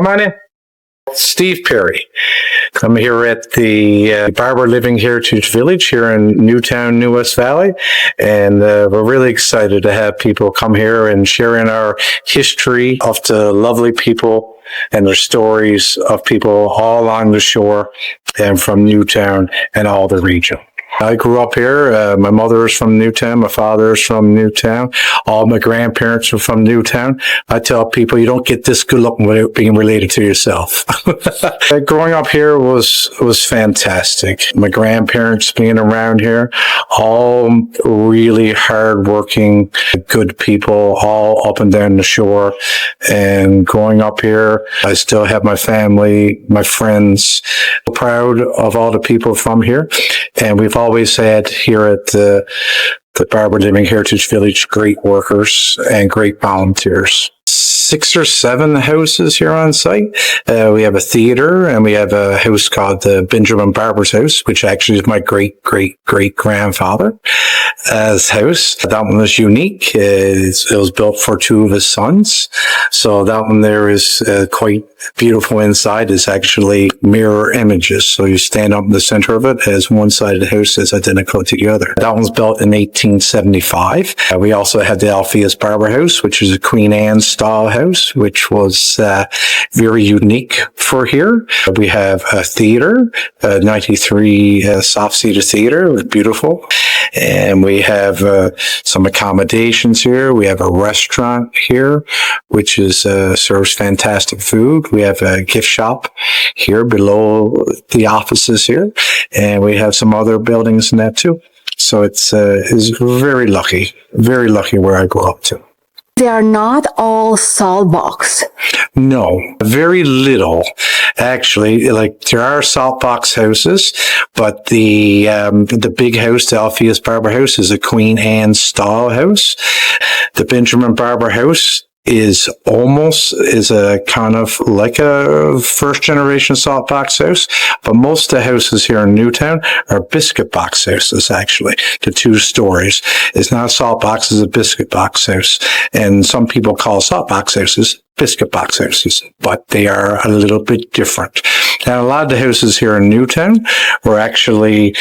Come on in. Steve Perry. I'm here at the Barbour Living Heritage Village here in Newtown, New-Wes-Valley, and we're really excited to have people come here and share in our history of the lovely people and their stories of people all along the shore and from Newtown and all the region. I grew up here. My mother is from Newtown. My father is from Newtown. All my grandparents are from Newtown. I tell people you don't get this good looking without being related to yourself. Growing up here was fantastic. My grandparents being around here, all really hardworking, good people, all up and down the shore. And growing up here, I still have my family, my friends. Proud of all the people from here, and we've always had here at the Barbour Living Heritage Village great workers and great volunteers. 6 or 7 houses here on site. We have a theater, and we have a house called the Benjamin Barbour's house, which actually is my great-great-great-grandfather's house. That one was unique. It was built for 2 of his sons. So that one there is quite beautiful inside. It's actually mirror images. So you stand up in the center of it as one side of the house is identical to the other. That one's built in 1875. We also have the Alpheus Barbour house, which is a Queen Anne style house, which was very unique for here. We have a theater, a 93 soft-seated theater. It was beautiful. And we have some accommodations here. We have a restaurant here, which is serves fantastic food. We have a gift shop here below the offices here. And we have some other buildings in that too. So it's very lucky where I grew up to. They are not all salt box. No, very little. Actually, like there are salt box houses, but the big house, the Alpheus Barbour house, is a Queen Anne style house. The Benjamin Barbour house is a kind of like a first generation salt box house, but most of the houses here in Newtown are biscuit box houses, actually. The 2 stories. It's not a salt box, it's a biscuit box house. And some people call salt box houses biscuit box houses, but they are a little bit different. Now, a lot of the houses here in Newtown were actually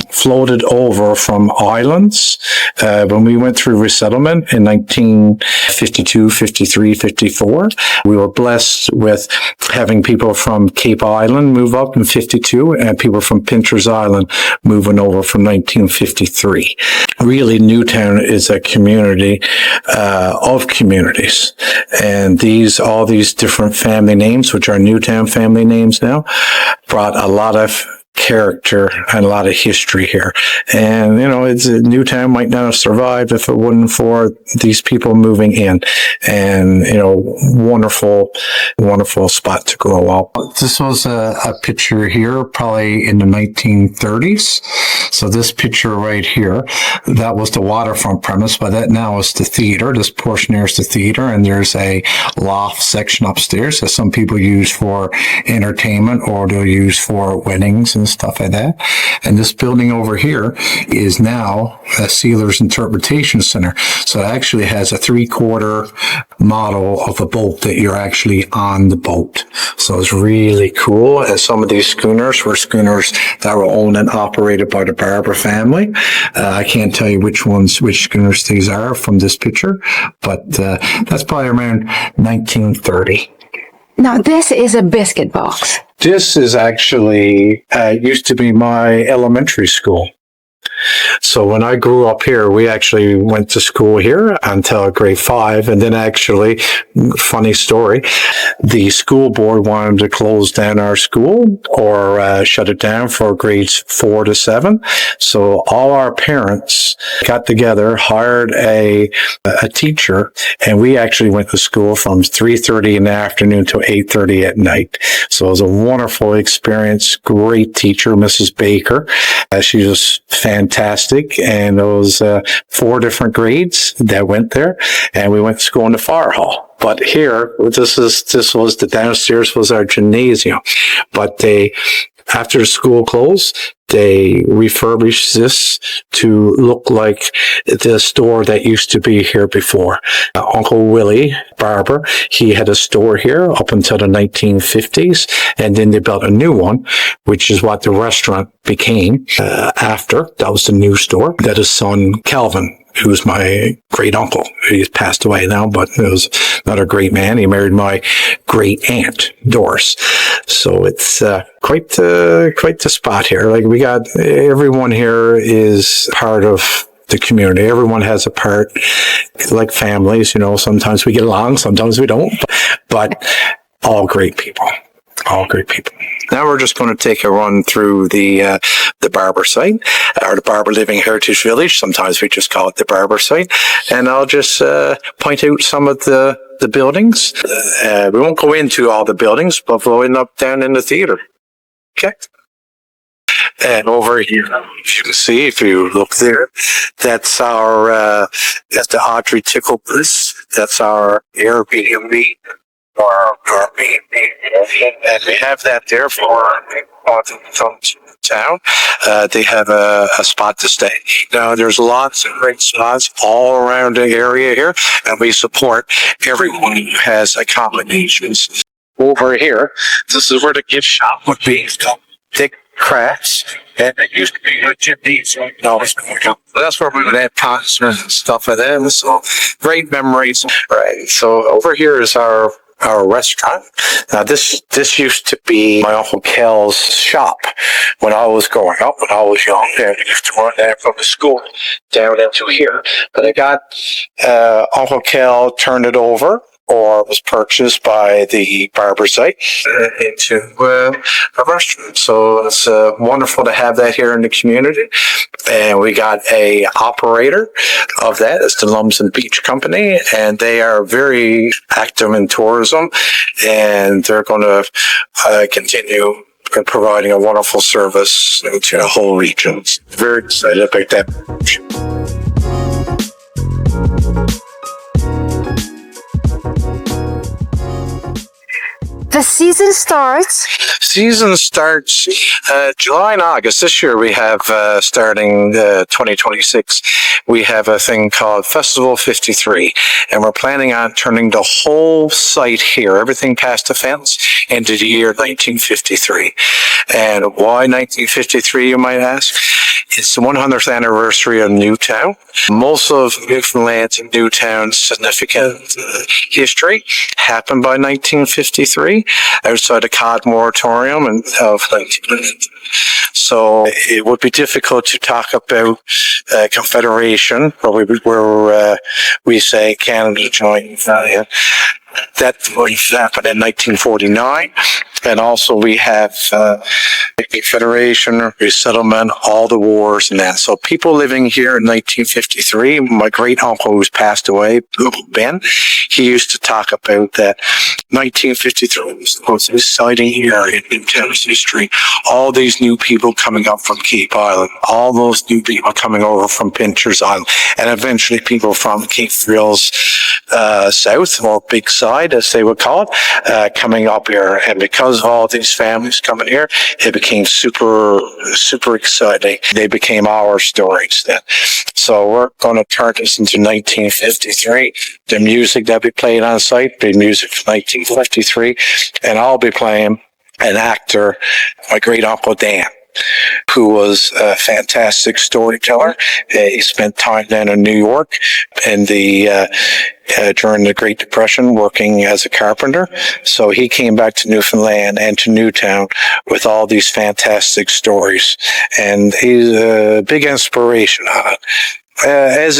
floated over from islands. When we went through resettlement in 1952, 53, 54, we were blessed with having people from Cape Island move up in 52 and people from Pinter's Island moving over from 1953. Really, Newtown is a community of communities. And all these different family names, which are Newtown family names now, brought a lot of character and a lot of history here. And, Newtown might not have survived if it wasn't for these people moving in. And, wonderful spot to grow up. This was a picture here, probably in the 1930s. So this picture right here, that was the waterfront premise, but that now is the theater. This portion here is the theater, and there's a loft section upstairs that some people use for entertainment or they'll use for weddings and stuff like that. And this building over here is now a Sealer's Interpretation Center. So it actually has a 3/4 model of a boat that you're actually on the boat. So it's really cool. And some of these schooners were schooners that were owned and operated by the Barbour family. I can't tell you which schooners these are from this picture, but that's probably around 1930. Now, this is a biscuit box. This is actually, used to be my elementary school. So when I grew up here, we actually went to school here until grade 5. And then actually, funny story, the school board wanted to close down our school or shut it down for grades 4 to 7. So all our parents got together, hired a teacher, and we actually went to school from 3:30 in the afternoon to 8:30 at night. So it was a wonderful experience. Great teacher, Mrs. Baker. She was fantastic. And it was 4 different grades that went there. And we went to school in the fire hall. But here, this was the downstairs was our gymnasium. But after school closed, they refurbished this to look like the store that used to be here before. Uncle Willie Barbour, he had a store here up until the 1950s, and then they built a new one, which is what the restaurant became after. That was the new store that his son Calvin, who's my great uncle. He's passed away now, but he was another great man. He married my great aunt, Doris. So it's quite the spot here. Like, we got, everyone here is part of the community. Everyone has a part, like families, you know, sometimes we get along, sometimes we don't, but all great people. All great people. Now we're just going to take a run through the Barbour site, or the Barbour Living Heritage Village. Sometimes we just call it the Barbour site. And I'll just point out some of the buildings. We won't go into all the buildings, but we'll end up down in the theater. Okay. And over here, if you can see, if you look there, that's our, that's the Audrey Tickle Bliss. That's our Airbnb. Or and we have that there for from town. They have a spot to stay. Now, there's lots of great spots all around the area here, and we support everyone who has accommodations. Over here, this is where the gift shop would be. Thick cracks, and it used to be a chimneys. No, that's where we would have pots and stuff like that. So great memories. Right. So over here is our restaurant. Now, this used to be my Uncle Kel's shop when I was growing up, when I was young. And I used to run there from the school down into here. But I got Uncle Kel turned it over, or was purchased by the Barbour site into a restaurant. So it's wonderful to have that here in the community. And we got a operator of that. It's the Lumsden Beach Company, and they are very active in tourism, and they're going to continue providing a wonderful service to the whole region. Very excited about that. The season starts July and August. This year we have, starting 2026, we have a thing called Festival 53, and we're planning on turning the whole site here, everything past the fence, into the year 1953. And why 1953, you might ask? It's the 100th anniversary of Newtown. Most of Newfoundland's and Newtown's significant history happened by 1953 outside the Cod Moratorium of 1950. So it would be difficult to talk about Confederation, where we say Canada joined. That happened in 1949. And also we have Confederation, resettlement, all the wars and that. So people living here in 1953, my great uncle who's passed away, Ben, he used to talk about that 1953 was the most exciting year in Newtown's history. All these new people coming up from Cape Island, all those new people coming over from Pincher's Island, and eventually people from Cape Frills South, or Big Side, as they would call it, coming up here. And because of all these families coming here, it became super exciting. They became our stories then. So we're going to turn this into 1953. The music that we played on site, the music from 1953, and I'll be playing an actor, my great uncle Dan, who was a fantastic storyteller. He spent time down in New York in during the Great Depression working as a carpenter. So he came back to Newfoundland and to Newtown with all these fantastic stories. And he's a big inspiration on it. As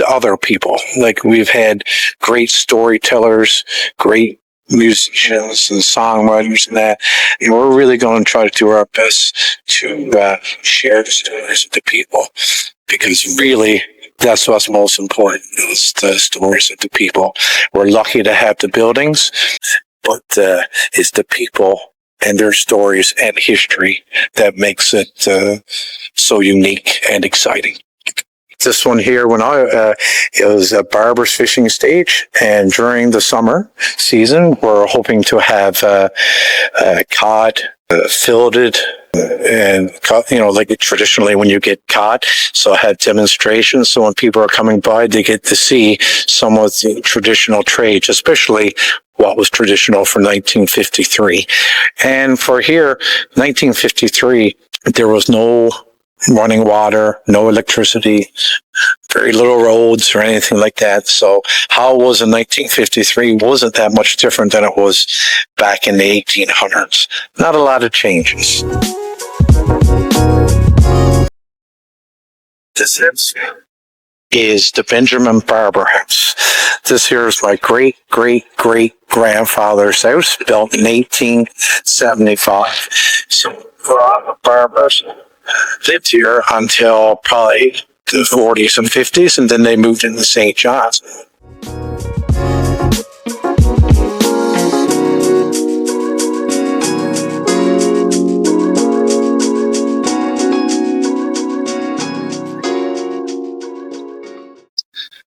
other people. Like, we've had great storytellers, great musicians and songwriters and that. And we're really going to try to do our best to share the stories of the people, because really that's what's most important, is the stories of the people. We're lucky to have the buildings, but it's the people and their stories and history that makes it so unique and exciting. This one here, it was a Barbour's fishing stage, and during the summer season, we're hoping to have cod filleted And, like traditionally when you get caught, so I had demonstrations. So when people are coming by, they get to see some of the traditional trades, especially what was traditional for 1953. And for here, 1953, there was no running water, no electricity, very little roads or anything like that. So how it was in 1953 wasn't that much different than it was back in the 1800s. Not a lot of changes. This is the Benjamin Barbour house. This here is my great grandfather's house, built in 1875. So the Barbers lived here until probably the 40s and 50s, and then they moved into St. John's.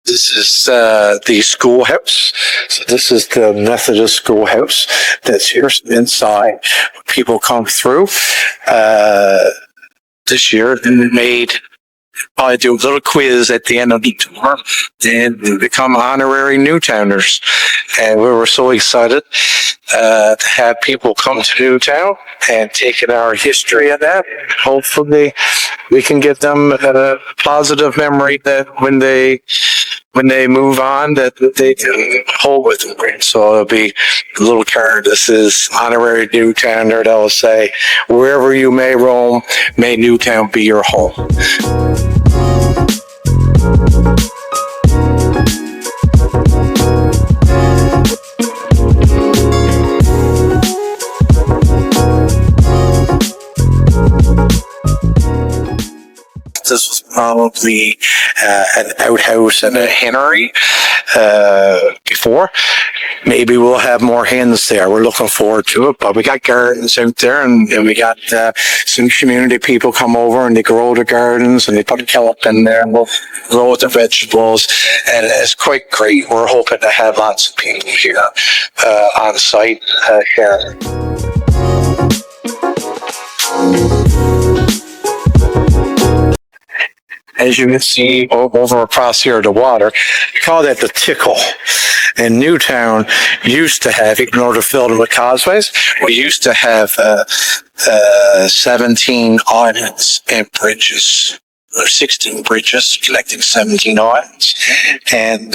This is the schoolhouse. So this is the Methodist schoolhouse that's here inside. People come through. This year, they made I do a little quiz at the end of the tour and become honorary Newtowners. And we were so excited to have people come to Newtown and take in our history of that. Hopefully we can give them a positive memory that when they move on, that they can hold with them. So it'll be a little card. This is honorary Newtowner. That'll say, wherever you may roam, may Newtown be your home. This was probably an outhouse and a hennery before. Maybe we'll have more hens there. We're looking forward to it. But we got gardens out there, and we got some community people come over and they grow the gardens and they put kelp in there and we'll grow the vegetables. And it's quite great. We're hoping to have lots of people here on site here. As you can see over across here, the water, we call that the tickle. And Newtown used to have, even though they're filled with causeways, we used to have 17 islands and bridges, or 16 bridges connecting 17 islands. And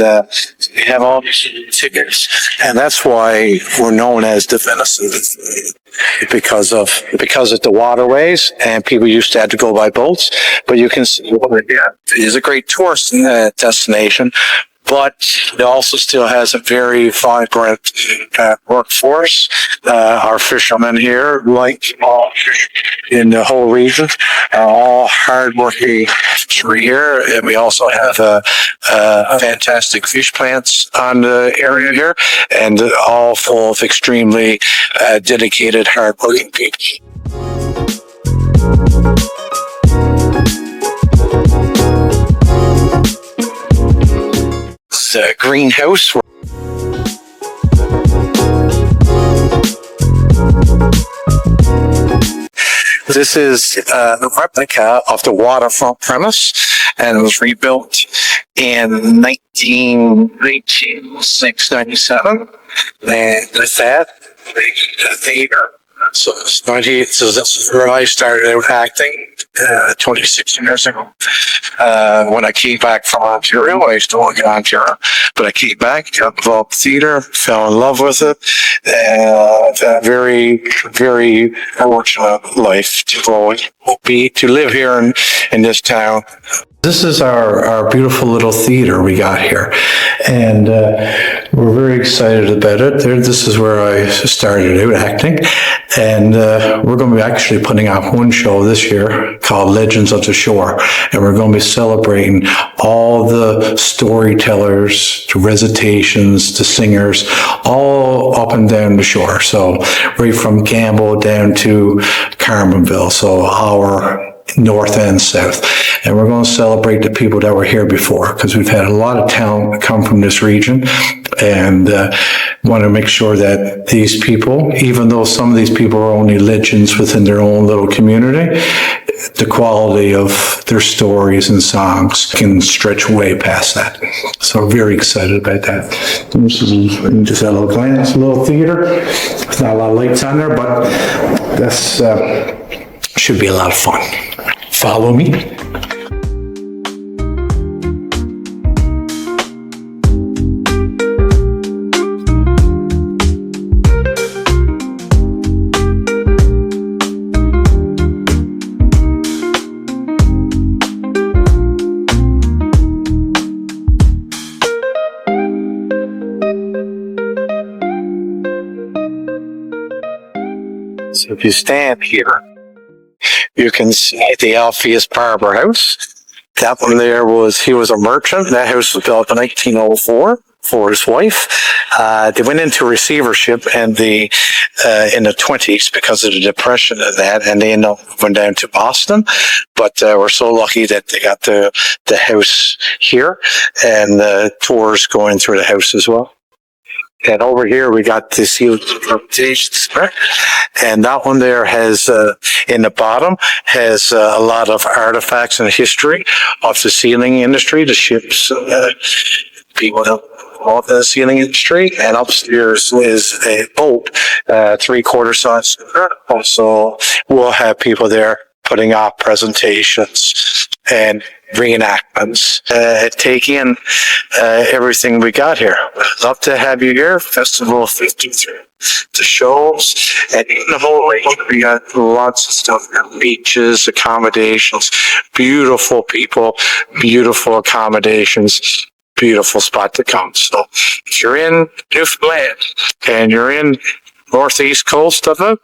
we have all these tickets. And that's why we're known as the venison, because of the waterways, and people used to have to go by boats. But you can see it is a great tourist destination, but it also still has a very vibrant workforce. Our fishermen here, like all in the whole region, are all hardworking here, and we also have fantastic fish plants on the area here, and all full of extremely dedicated, hardworking people. The greenhouse. This is the replica of the waterfront premise, and it was rebuilt in 1996, 97. And with that, the theater. So this is where I started out acting 26 years ago. When I came back from Ontario, I used to work in Ontario, but I came back, got involved in theater, fell in love with it. A very, very fortunate life to live here in this town. This is our beautiful little theater we got here, and we're very excited about it. This is where I started out acting, and we're going to be actually putting out one show this year called Legends of the Shore, and we're going to be celebrating all the storytellers, the recitations, the singers, all up and down the shore. So right from Gamble down to Carmenville, so our north and south. And we're going to celebrate the people that were here before, because we've had a lot of talent come from this region, and want to make sure that these people, even though some of these people are only legends within their own little community, the quality of their stories and songs can stretch way past that. So very excited about that. This is just a little glance, a little theater. There's not a lot of lights on there, but that's should be a lot of fun. Follow me. So if you stand here, you can see the Alpheus Barbour house. That one there he was a merchant. That house was built in 1904 for his wife. They went into receivership in the 20s because of the depression of that, and they ended up moving down to Boston. But we're so lucky that they got the house here, and tours going through the house as well. And over here, we got the sealed interpretations, and that one there has, in the bottom, has a lot of artifacts and history of the sealing industry, the ships, people involved in the sealing industry. And upstairs is a boat, 3/4 size. Also, we'll have people there putting off presentations and reenactments, take in everything we got here. Love to have you here. Festival 53, the shows, and in the whole region we got lots of stuff, beaches, accommodations, beautiful people, beautiful accommodations, beautiful spot to come. So if you're in Newfoundland and you're in northeast coast of it,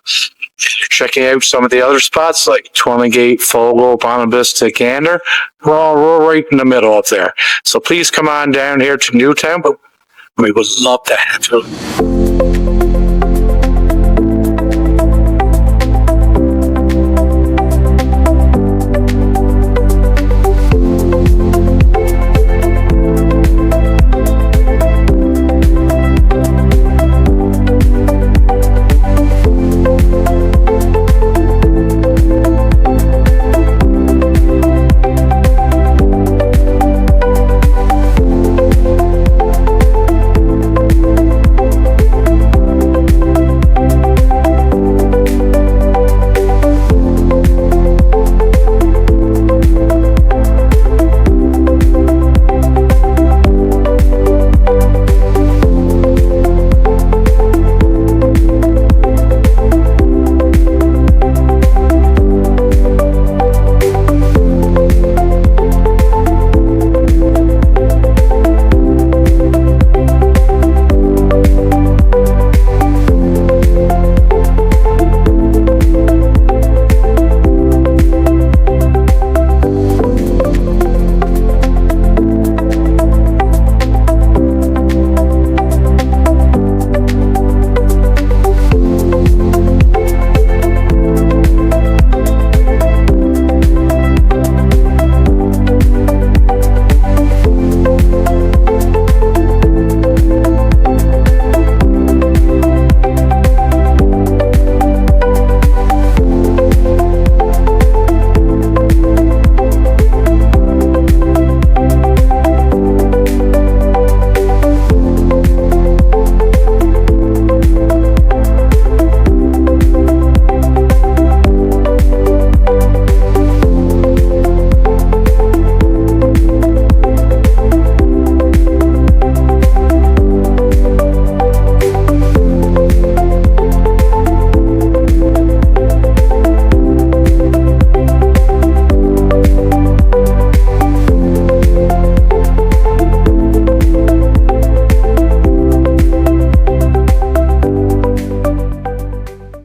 checking out some of the other spots like Twillingate, Fogo, Bonavista, Gander, we're right in the middle up there. So please come on down here to Newtown, but we would love to have you.